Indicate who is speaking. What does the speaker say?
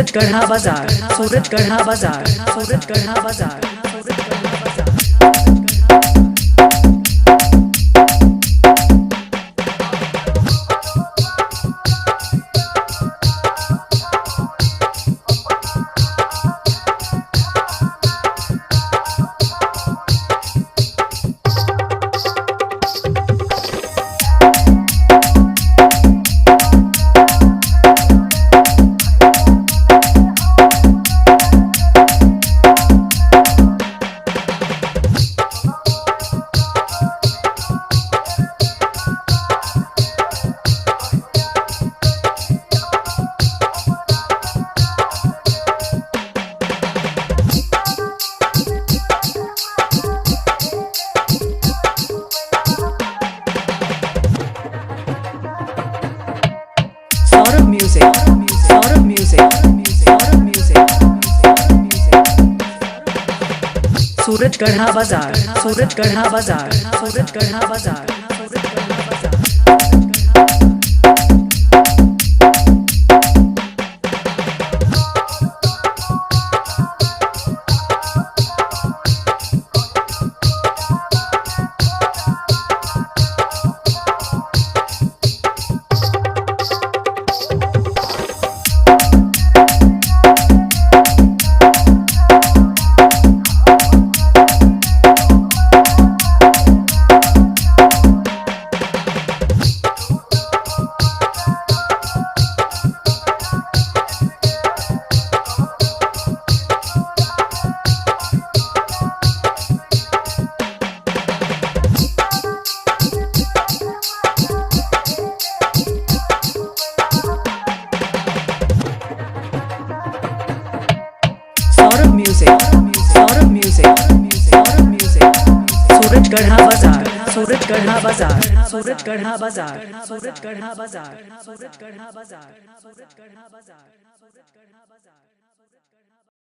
Speaker 1: सूरजगढ़ा बाजार, सूरजगढ़ा बाजार, सूरजगढ़ा बाजार, सूरजगढ़ा बाजार। Saurabh Music, Saurabh Music, Saurabh Music, Surajgarha बाजार, सूरजगढ़ा बाजार, सूरजगढ़ा बाजार, सूरजगढ़ा बाजार। Saurabh Music, Saurabh Music, Saurabh Music, Surajgarha बाजार, सूरजगढ़ा बाजार, सूरजगढ़ा बाजार, सूरजगढ़ा बाजार, सूरजगढ़ा बाजार, सूरजगढ़ा बाजार, सूरजगढ़ा बाजार।